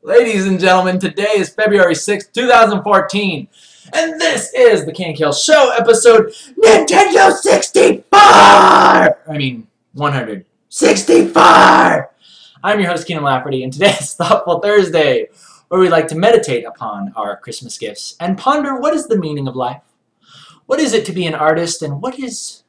Ladies and gentlemen, today is February 6th, 2014, and this is the KNKL Show episode Nintendo 64! I mean, 164! I'm your host, Keenan Lafferty, and today is Thoughtful Thursday, where we like to meditate upon our Christmas gifts and ponder what is the meaning of life. What is it to be an artist, and what is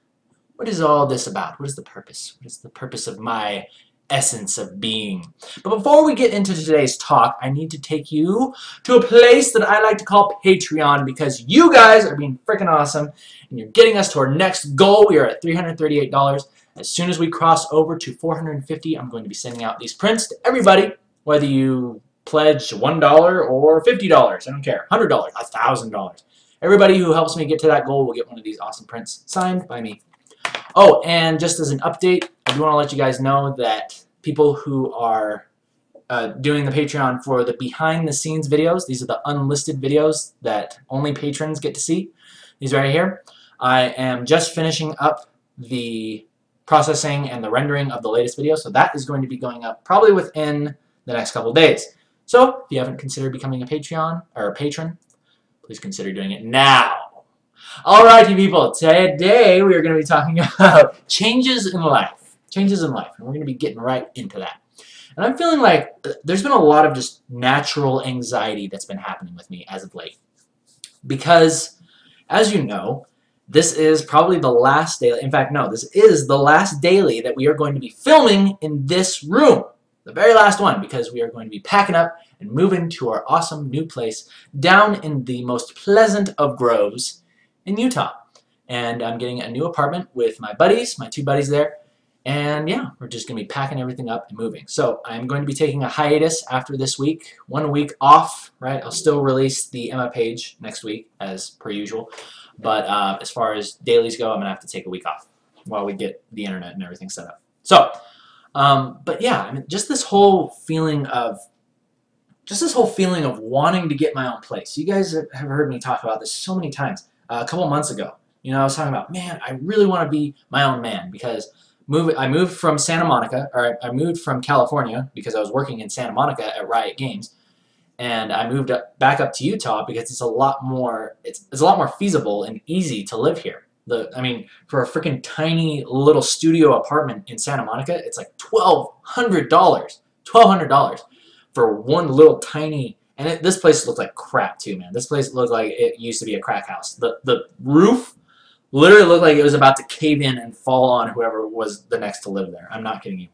all this about? What is the purpose? What is the purpose of my essence of being? But before we get into today's talk, I need to take you to a place that I like to call Patreon, because you guys are being freaking awesome and you're getting us to our next goal. We are at $338. As soon as we cross over to $450, I'm going to be sending out these prints to everybody, whether you pledge $1 or $50. I don't care. $100, $1,000. Everybody who helps me get to that goal will get one of these awesome prints signed by me. Oh, and just as an update, I do want to let you guys know that people who are doing the Patreon for the behind-the-scenes videos, these are the unlisted videos that only patrons get to see, these right here. I am just finishing up the processing and the rendering of the latest video, so that is going to be going up probably within the next couple days. So, if you haven't considered becoming a Patreon or a patron, please consider doing it now. Alrighty, people, today we are going to be talking about changes in life. Changes in life, and we're going to be getting right into that. And I'm feeling like there's been a lot of just natural anxiety that's been happening with me as of late. Because, as you know, this is probably the last daily, in fact, no, this is the last daily that we are going to be filming in this room. The very last one, because we are going to be packing up and moving to our awesome new place down in the most pleasant of groves in Utah. And I'm getting a new apartment with my buddies, my two buddies there, and yeah, we're just going to be packing everything up and moving. So I'm going to be taking a hiatus after this week, 1 week off, right? I'll still release the Emma page next week as per usual, but as far as dailies go, I'm going to have to take a week off while we get the internet and everything set up. So, but yeah, I mean, just this whole feeling of wanting to get my own place. You guys have heard me talk about this so many times. A couple months ago, you know, I was talking about, man, I really want to be my own man, because I moved from Santa Monica, or I moved from California because I was working in Santa Monica at Riot Games, and I moved back up to Utah because it's a lot more feasible and easy to live here. I mean, for a freaking tiny little studio apartment in Santa Monica, it's like $1,200. $1,200 for one little tiny. And this place looked like crap too, man. This place looked like it used to be a crack house. The roof literally looked like it was about to cave in and fall on whoever was the next to live there. I'm not kidding you.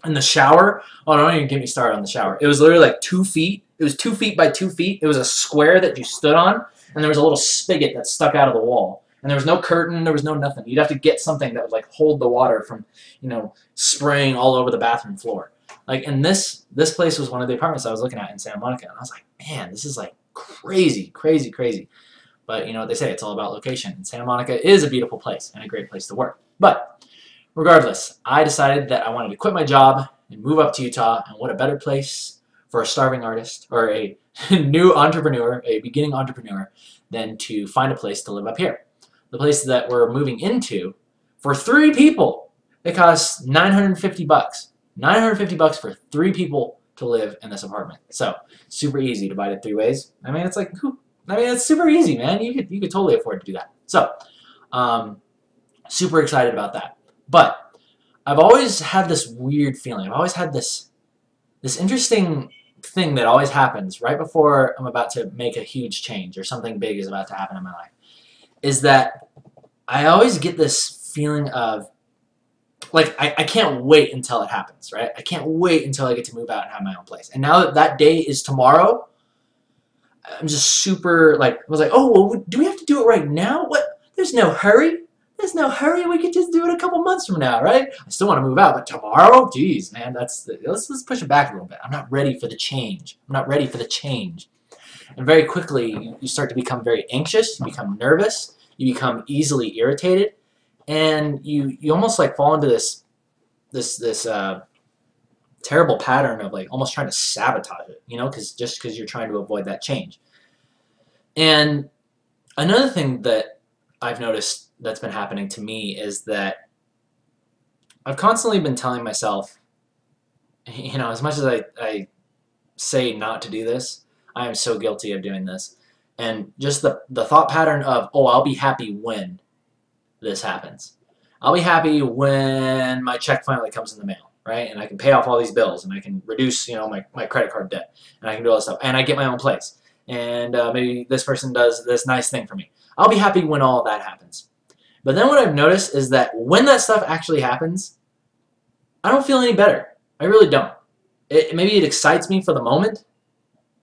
And the shower, oh, don't even get me started on the shower. It was literally like 2 feet. It was 2 feet by 2 feet. It was a square that you stood on, and there was a little spigot that stuck out of the wall. And there was no curtain, there was no nothing. You'd have to get something that would like hold the water from, you know, spraying all over the bathroom floor. Like, and this place was one of the apartments I was looking at in Santa Monica, and I was like, man, this is like crazy, crazy, crazy. But you know what they say, it's all about location. And Santa Monica is a beautiful place and a great place to work. But regardless, I decided that I wanted to quit my job and move up to Utah, and what a better place for a starving artist or a new entrepreneur, a beginning entrepreneur, than to find a place to live up here. The place that we're moving into, for 3 people, it costs $950. $950 for 3 people to live in this apartment. So, super easy, divided 3 ways. I mean, it's like, it's super easy, man. You could totally afford to do that. So, super excited about that. But I've always had this weird feeling. I've always had this interesting thing that always happens right before I'm about to make a huge change or something big is about to happen in my life. Is that I always get this feeling of, like, I can't wait until it happens, right? I can't wait until I get to move out and have my own place. And now that that day is tomorrow, I'm just super, like, I was like, oh, well, do we have to do it right now? What? There's no hurry. There's no hurry. We could just do it a couple months from now, right? I still want to move out, but tomorrow? Geez, man, let's push it back a little bit. I'm not ready for the change. I'm not ready for the change. And very quickly, you start to become very anxious. You become nervous. You become easily irritated. And you almost like fall into this terrible pattern of like almost trying to sabotage it, you know, because you're trying to avoid that change. And another thing that I've noticed that's been happening to me is that I've constantly been telling myself, you know, as much as I say not to do this. I am so guilty of doing this. And just the thought pattern of, oh, I'll be happy when this happens. I'll be happy when my check finally comes in the mail, right? And I can pay off all these bills, and I can reduce, my credit card debt, and I can do all this stuff, and I get my own place, and maybe this person does this nice thing for me. I'll be happy when all of that happens. But then what I've noticed is that when that stuff actually happens, I don't feel any better. I really don't. Maybe it excites me for the moment,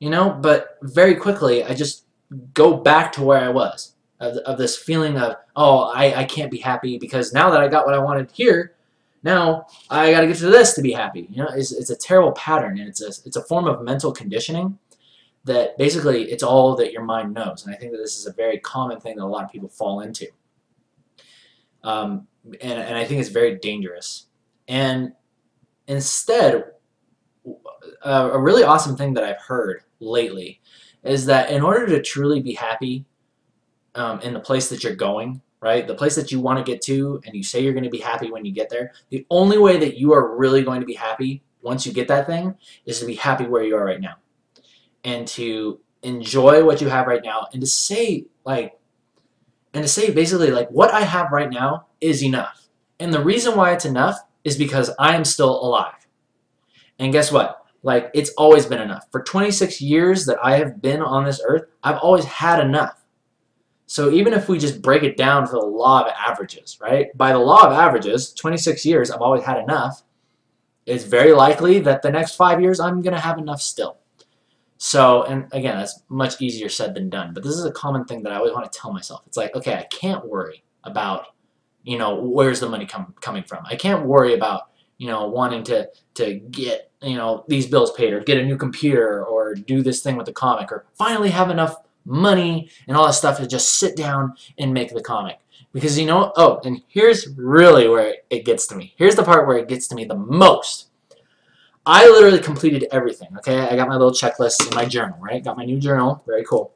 but very quickly I just go back to where I was, of this feeling of, oh, I can't be happy because now that I got what I wanted here, now I got to get to this to be happy. It's a terrible pattern, and it's a form of mental conditioning that basically it's all that your mind knows. And I think that this is a very common thing that a lot of people fall into. And I think it's very dangerous. And instead, a really awesome thing that I've heard lately is that in order to truly be happy in the place that you're going, right, the place that you want to get to, and you say you're going to be happy when you get there, the only way that you are really going to be happy once you get that thing is to be happy where you are right now, and to enjoy what you have right now, and to say basically like, what I have right now is enough. And the reason why it's enough is because I am still alive. And guess what? Like, it's always been enough. For 26 years that I have been on this earth, I've always had enough. So even if we just break it down to the law of averages, right? By the law of averages, 26 years I've always had enough. It's very likely that the next 5 years I'm going to have enough still. So, and again, that's much easier said than done. But this is a common thing that I always want to tell myself. It's like, okay, I can't worry about, where's the money coming from. I can't worry about, wanting to get, these bills paid, or get a new computer, or do this thing with the comic, or finally have enough money and all that stuff to just sit down and make the comic. Because oh, and here's really where it gets to me. Here's the part where it gets to me the most. I literally completed everything, okay? I got my little checklist in my journal, right? Got my new journal, very cool.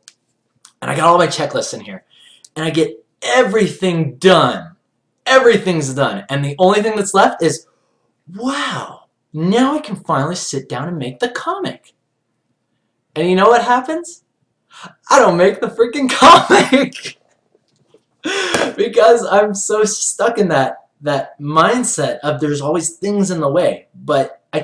And I got all my checklists in here. And I get everything done. Everything's done. And the only thing that's left is, wow, now I can finally sit down and make the comic. And you know what happens? I don't make the freaking comic. Because I'm so stuck in that mindset of there's always things in the way. But I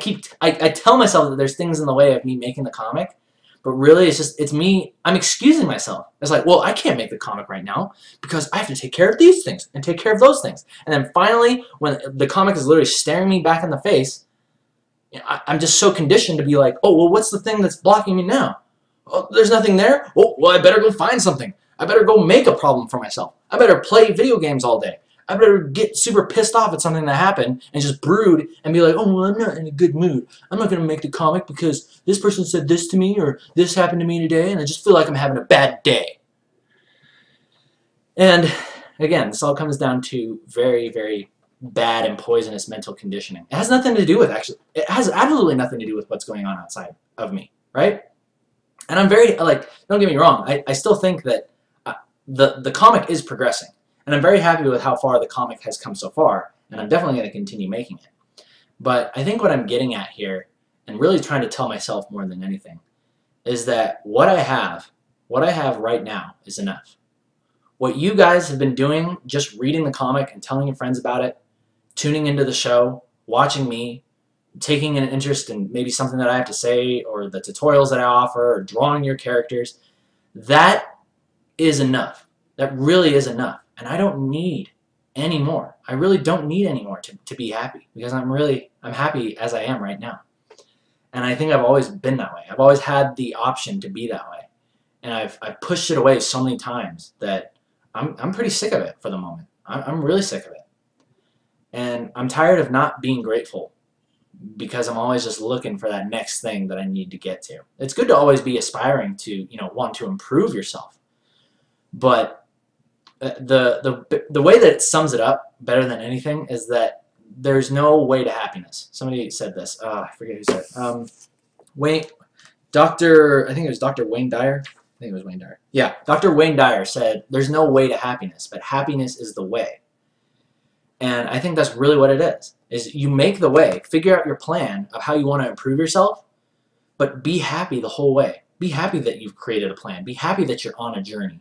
tell myself that there's things in the way of me making the comic, but really it's me, I'm excusing myself. It's like, well, I can't make the comic right now because I have to take care of these things and take care of those things. And then finally, when the comic is literally staring me back in the face, I'm just so conditioned to be like, oh, well, what's the thing that's blocking me now? Oh, there's nothing there? Oh, well, I better go find something. I better go make a problem for myself. I better play video games all day. I better get super pissed off at something that happened and just brood and be like, oh, well, I'm not in a good mood. I'm not going to make the comic because this person said this to me, or this happened to me today, and I just feel like I'm having a bad day. And again, this all comes down to very, very bad and poisonous mental conditioning. It has nothing to do with, it has absolutely nothing to do with what's going on outside of me, right? And I'm very, don't get me wrong, I still think that the comic is progressing. And I'm very happy with how far the comic has come so far, and I'm definitely going to continue making it. But I think what I'm getting at here, and really trying to tell myself more than anything, is that what I have right now is enough. What you guys have been doing, just reading the comic and telling your friends about it, tuning into the show, watching me, taking an interest in maybe something that I have to say, or the tutorials that I offer, or drawing your characters, that is enough. That really is enough. And I don't need any more. I really don't need any more to be happy, because I'm happy as I am right now. And I think I've always been that way. I've always had the option to be that way. And I've pushed it away so many times that I'm pretty sick of it for the moment. I'm really sick of it. And I'm tired of not being grateful, because I'm always just looking for that next thing that I need to get to. It's good to always be aspiring to, want to improve yourself. But the way that it sums it up better than anything is that there's no way to happiness. Somebody said this. I forget who said it. I think it was Dr. Wayne Dyer. I think it was Wayne Dyer. Yeah, Dr. Wayne Dyer said, there's no way to happiness, but happiness is the way. And I think that's really what it is you make the way, figure out your plan of how you want to improve yourself, but be happy the whole way. Be happy that you've created a plan. Be happy that you're on a journey.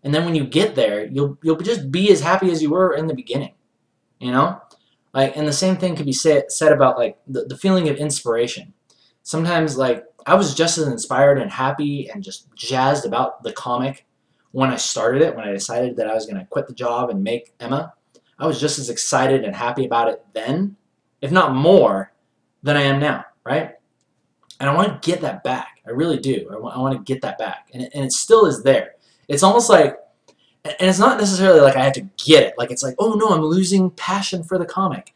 And then when you get there, you'll just be as happy as you were in the beginning. You know? Like, and the same thing could be said about like the feeling of inspiration. Sometimes like I was just as inspired and happy and just jazzed about the comic when I started it, when I decided that I was going to quit the job and make Emma. I was just as excited and happy about it then, if not more, than I am now, right? And I want to get that back. I really do. I want to get that back. And it still is there. It's almost like, and it's not necessarily like I have to get it. Like it's like, oh no, I'm losing passion for the comic.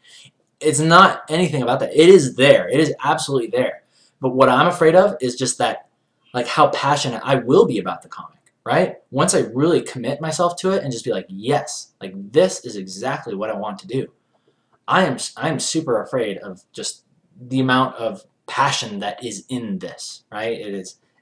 It's not anything about that. It is there. It is absolutely there. But what I'm afraid of is just that, like how passionate I will be about the comic, right? Once I really commit myself to it and just be like, yes, like this is exactly what I want to do. I'm super afraid of just the amount of passion that is in this, right?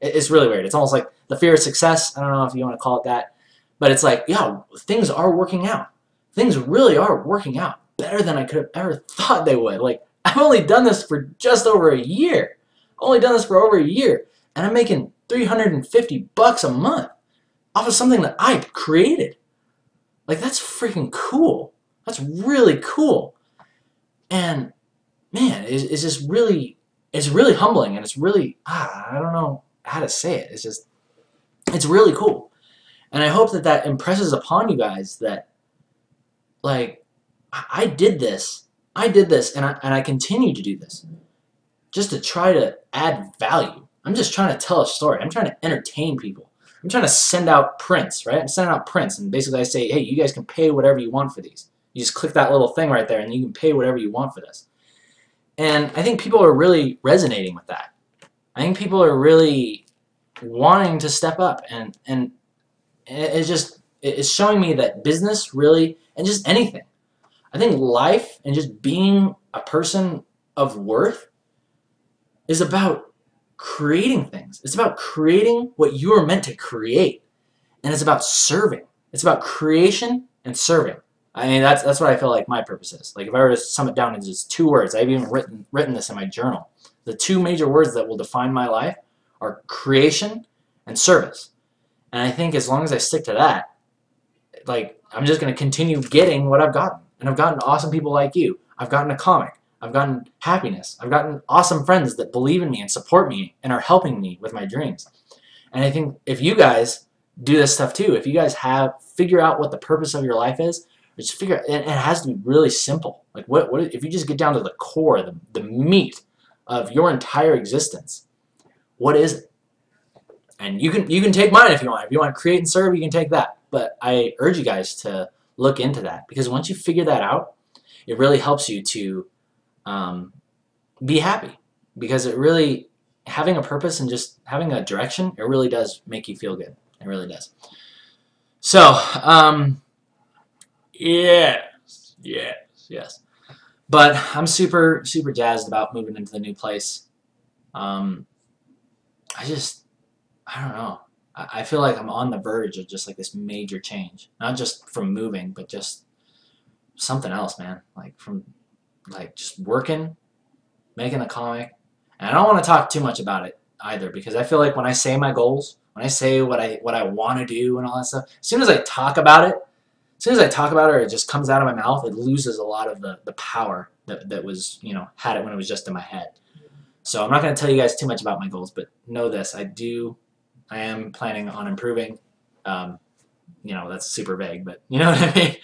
It's really weird. It's almost like the fear of success. I don't know if you want to call it that, but it's like, yeah, things are working out. Things really are working out better than I could have ever thought they would. Like, I've only done this for just over a year. Only done this for over a year, and I'm making $350 a month off of something that I created. Like, that's freaking cool. That's really cool. And man, it's just really, it's really humbling, and it's really, I don't know how to say it. It's really cool. And I hope that that impresses upon you guys that, like, I did this, and I continue to do this just to try to add value. I'm just trying to tell a story. I'm trying to entertain people. I'm trying to send out prints, right? I'm sending out prints, and basically I say, hey, you guys can pay whatever you want for these. You just click that little thing right there, and you can pay whatever you want for this. And I think people are really resonating with that. I think people are really wanting to step up, and it's showing me that business really, and just anything, I think life and just being a person of worth is about creating things. It's about creating what you are meant to create, and it's about serving. It's about creation and serving. I mean, that's what I feel like my purpose is. Like, if I were to sum it down into just 2 words, I've even written this in my journal. The 2 major words that will define my life are creation and service. And I think as long as I stick to that, like, I'm just going to continue getting what I've gotten. And I've gotten awesome people like you. I've gotten a comic. I've gotten happiness. I've gotten awesome friends that believe in me and support me and are helping me with my dreams. And I think if you guys do this stuff too, if you guys figure out what the purpose of your life is, just figure out, and it has to be really simple. Like, what if you just get down to the core, the meat of your entire existence, what is it? And you can take mine if you want. If you want to create and serve, you can take that. But I urge you guys to look into that, because once you figure that out, it really helps you to be happy, because it really, having a purpose and just having a direction, it really does make you feel good. It really does. So, yes. But I'm super jazzed about moving into the new place. I don't know. I feel like I'm on the verge of just like this major change. Not just from moving, but just something else, man. Like from like just working, making a comic. And I don't want to talk too much about it either, because I feel like when I say my goals, when I say what I want to do and all that stuff, as soon as I talk about it, or it just comes out of my mouth, it loses a lot of the power that was, had it when it was just in my head. So I'm not going to tell you guys too much about my goals, but know this, I am planning on improving. That's super vague, but you know what I mean?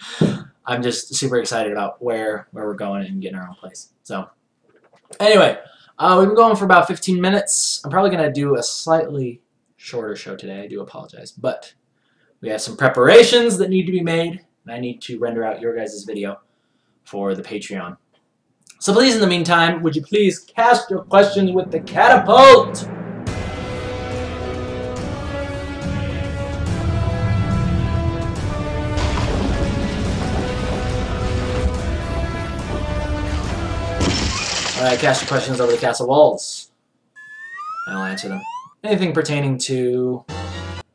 I'm just super excited about where we're going and getting our own place. So anyway, we've been going for about 15 minutes. I'm probably going to do a slightly shorter show today. I do apologize, but we have some preparations that need to be made, and I need to render out your guys' video for the Patreon. So please, in the meantime, would you please cast your questions with the catapult? Alright, cast your questions over the castle walls, and I'll answer them. Anything pertaining to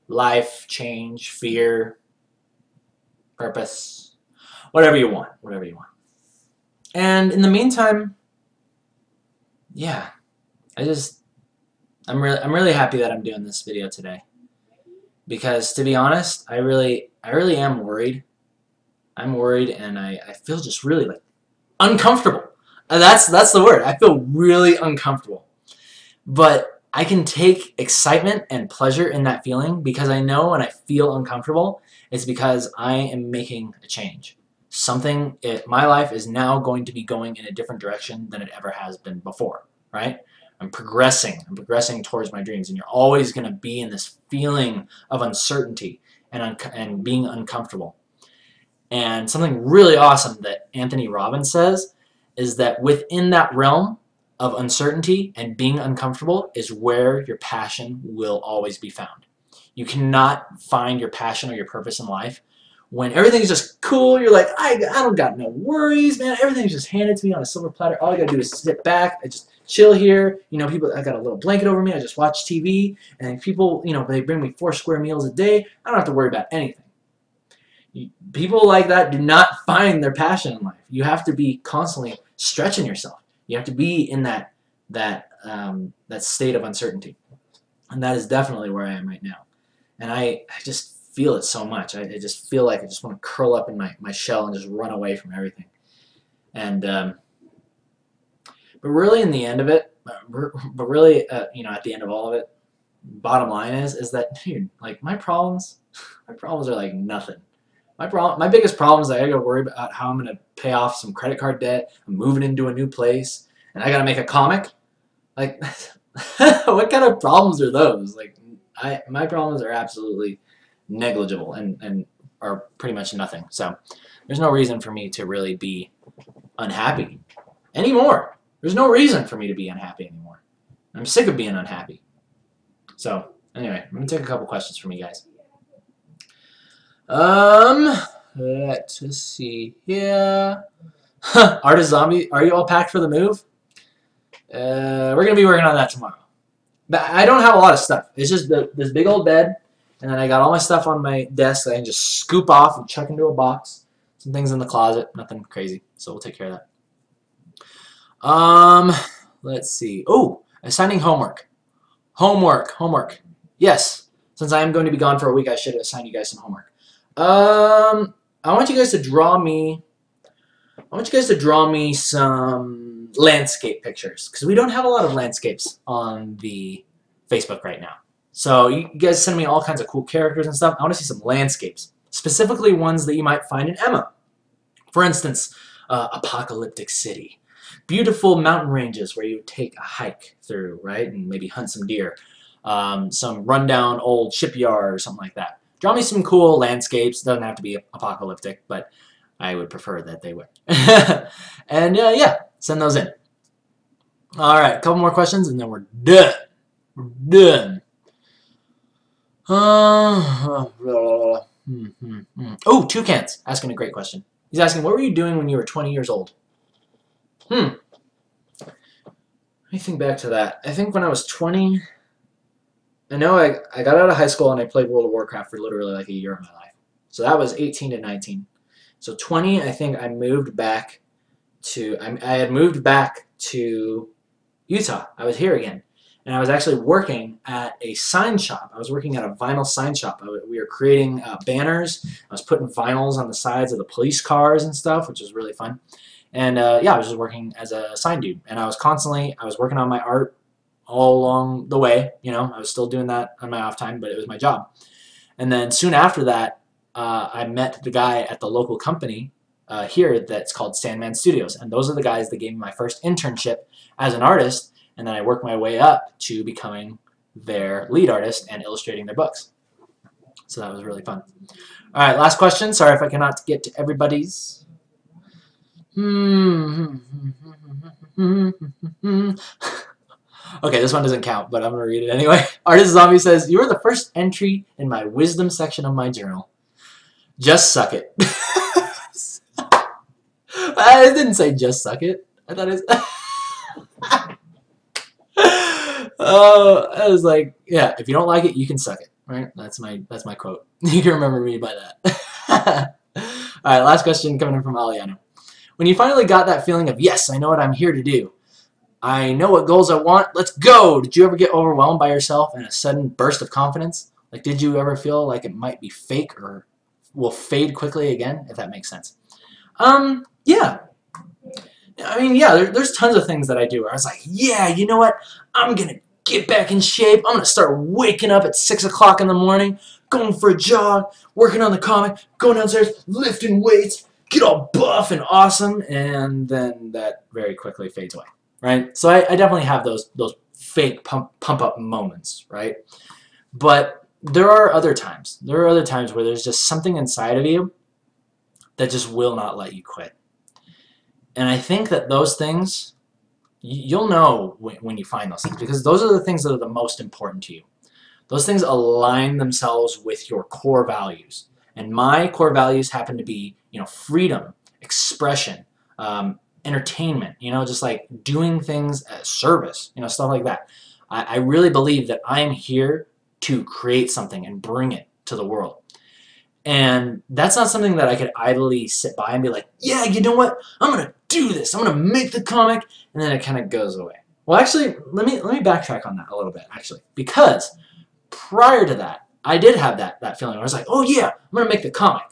life, change, fear, purpose, whatever you want, And in the meantime, yeah, I just I'm really happy that I'm doing this video today, because to be honest, I really am worried. I'm worried, and I feel just really like uncomfortable. That's the word. I feel really uncomfortable. But I can take excitement and pleasure in that feeling, because I know when I feel uncomfortable, it's because I am making a change. My life is now going to be going in a different direction than it ever has been before, right? I'm progressing towards my dreams, and you're always going to be in this feeling of uncertainty and being uncomfortable. And something really awesome that Anthony Robbins says is that within that realm of uncertainty and being uncomfortable is where your passion will always be found. You cannot find your passion or your purpose in life when everything's just cool. You're like, I don't got no worries, man. Everything's just handed to me on a silver platter. All I gotta do is sit back. I just chill here. You know, I got a little blanket over me. I just watch TV, and people, you know, they bring me 4 square meals a day. I don't have to worry about anything. People like that do not find their passion in life. You have to be constantly stretching yourself. You have to be in that state of uncertainty, and that is definitely where I am right now. And I just feel it so much. I just feel like I just want to curl up in my shell and just run away from everything. And but really, in the end of it, you know, at the end of all of it, bottom line is that, dude, like my problems are like nothing. My biggest problem is that I gotta worry about how I'm gonna pay off some credit card debt. I'm moving into a new place, and I gotta make a comic. Like, what kind of problems are those? Like, my problems are absolutely negligible and are pretty much nothing. So there's no reason for me to really be unhappy anymore. There's no reason for me to be unhappy anymore. I'm sick of being unhappy. So anyway, I'm gonna take a couple questions from you guys. Let's see here. Artist Zombie, are you all packed for the move? We're gonna be working on that tomorrow. But I don't have a lot of stuff. It's just this big old bed, and then I got all my stuff on my desk that I can just scoop off and chuck into a box. Some things in the closet, nothing crazy. So we'll take care of that. Let's see. Oh, assigning homework. Homework. Yes. Since I am going to be gone for a week, I should assign you guys some homework. I want you guys to draw me some landscape pictures, because we don't have a lot of landscapes on the Facebook right now. So you guys send me all kinds of cool characters and stuff. I want to see some landscapes, specifically ones that you might find in Emma. For instance, apocalyptic city, beautiful mountain ranges where you would take a hike through, right, and maybe hunt some deer, some rundown old shipyard or something like that. Draw me some cool landscapes. Doesn't have to be apocalyptic, but I would prefer that they would. And yeah, send those in. All right, a couple more questions, and then we're done. We're done. Oh, Toucan's asking a great question. He's asking, what were you doing when you were 20 years old? Let me think back to that. I think when I was 20... I know I got out of high school and I played World of Warcraft for literally like a year of my life. So that was 18 to 19. So 20, I think I moved back to, I had moved back to Utah. I was here again. And I was actually working at a sign shop. I was working at a vinyl sign shop. We were creating banners. I was putting vinyls on the sides of the police cars and stuff, which was really fun. And yeah, I was just working as a sign dude. And I was working on my art all along the way. You know, I was still doing that on my off time, but it was my job. And then soon after that, I met the guy at the local company here that's called Sandman Studios. And those are the guys that gave me my first internship as an artist. And then I worked my way up to becoming their lead artist and illustrating their books. So that was really fun. All right, last question. Sorry if I cannot get to everybody's. Okay, this one doesn't count, but I'm going to read it anyway. Artist Zombie says, you were the first entry in my wisdom section of my journal. Just suck it. I didn't say just suck it. I thought it was... Oh, I was like, yeah, if you don't like it, you can suck it, right? That's my quote. You can remember me by that. All right, last question coming in from Aliano. When you finally got that feeling of, yes, I know what I'm here to do, I know what goals I want. Let's go. Did you ever get overwhelmed by yourself in a sudden burst of confidence? Like, did you ever feel like it might be fake or will fade quickly again, if that makes sense? Yeah. I mean, yeah, there's tons of things that I do where I was like, yeah, you know what? I'm going to get back in shape. I'm going to start waking up at 6 o'clock in the morning, going for a jog, working on the comic, going downstairs, lifting weights, get all buff and awesome, and then that very quickly fades away, right? So I definitely have those fake pump-up moments, right? But there are other times. There are other times where there's just something inside of you that just will not let you quit. And I think that those things, you'll know when you find those things, because those are the things that are the most important to you. Those things align themselves with your core values. And my core values happen to be, freedom, expression, entertainment, just like doing things as service, stuff like that. I really believe that I am here to create something and bring it to the world. And that's not something that I could idly sit by and be like, yeah, you know what? I'm going to do this. I'm going to make the comic. And then it kind of goes away. Well, actually, let me backtrack on that a little bit, actually. Because prior to that, I did have that feeling where I was like, oh, yeah, I'm going to make the comic.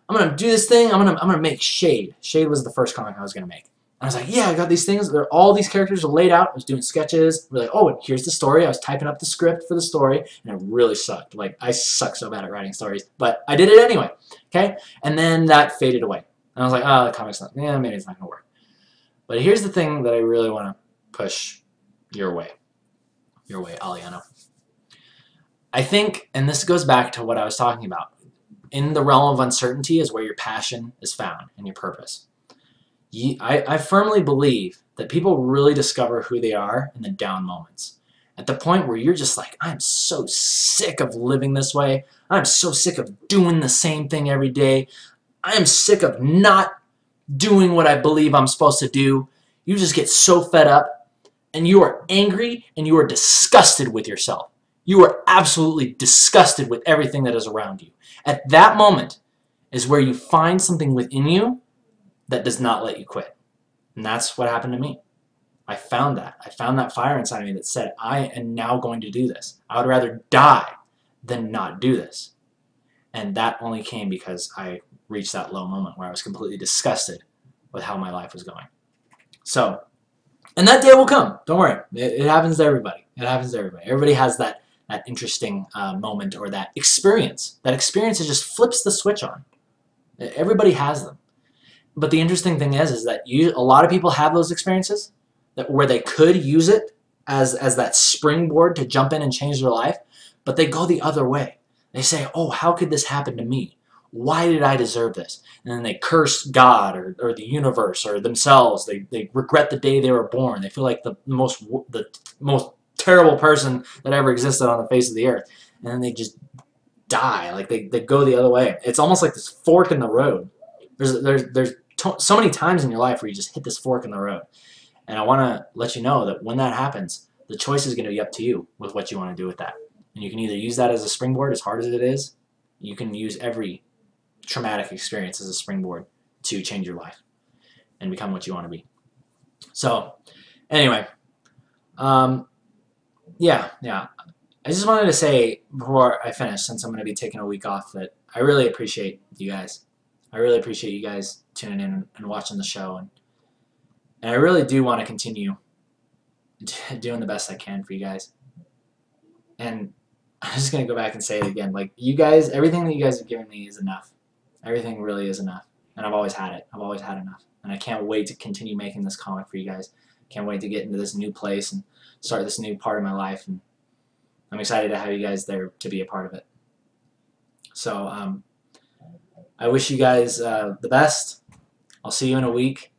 I'm going to do this thing. I'm going to make Shade. Shade was the first comic I was going to make. I was like, yeah, I got these things. All these characters are laid out. I was doing sketches. We're like, oh, and here's the story. I was typing up the script for the story, and it really sucked. Like, I suck so bad at writing stories, but I did it anyway, okay? And then that faded away. And I was like, oh, the comic's not, maybe it's not going to work. But here's the thing that I really want to push your way, Aliano. I think, and this goes back to what I was talking about, in the realm of uncertainty is where your passion is found and your purpose. I firmly believe that people really discover who they are in the down moments. At the point where you're just like, I'm so sick of living this way. I'm so sick of doing the same thing every day. I am sick of not doing what I believe I'm supposed to do. You just get so fed up, and you are angry, and you are disgusted with yourself. You are absolutely disgusted with everything that is around you. At that moment is where you find something within you that does not let you quit. And that's what happened to me. I found that. I found that fire inside of me that said, I am now going to do this. I would rather die than not do this. And that only came because I reached that low moment where I was completely disgusted with how my life was going. So, and that day will come. Don't worry. It happens to everybody. It happens to everybody. Everybody has that interesting moment or that experience. That experience that just flips the switch on. Everybody has them. But the interesting thing is that a lot of people have those experiences where they could use it as that springboard to jump in and change their life, but they go the other way. They say, oh, how could this happen to me? Why did I deserve this? And then they curse God or the universe or themselves. They regret the day they were born. They feel like the most terrible person that ever existed on the face of the earth. And then they just die. Like they go the other way. It's almost like this fork in the road. There's so many times in your life where you just hit this fork in the road. And I want to let you know that when that happens, the choice is going to be up to you with what you want to do with that. And you can either use that as a springboard, as hard as it is. You can use every traumatic experience as a springboard to change your life and become what you want to be. So, anyway, yeah. I just wanted to say before I finish, since I'm going to be taking a week off, that I really appreciate you guys. I really appreciate you guys tuning in and watching the show. And I really do want to continue doing the best I can for you guys. And I'm just going to go back and say it again. Like, you guys, everything that you guys have given me is enough. Everything really is enough. And I've always had it. I've always had enough. And I can't wait to continue making this comic for you guys. Can't wait to get into this new place and start this new part of my life. And I'm excited to have you guys there to be a part of it. So, I wish you guys the best. I'll see you in a week.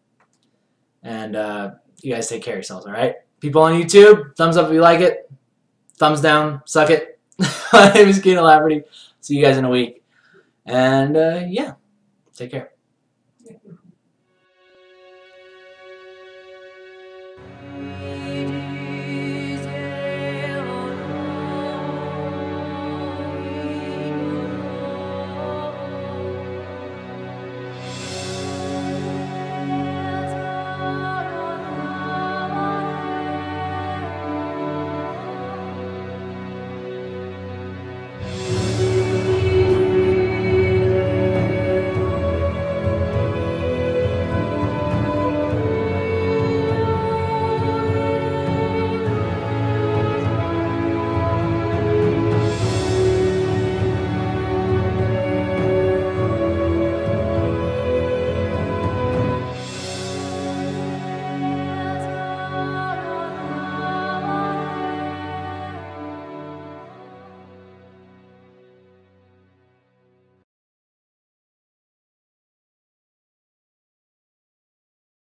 And you guys take care of yourselves, all right? People on YouTube, thumbs up if you like it. Thumbs down, suck it. My name is KNKL Thoughtful. See you guys in a week. And yeah, take care.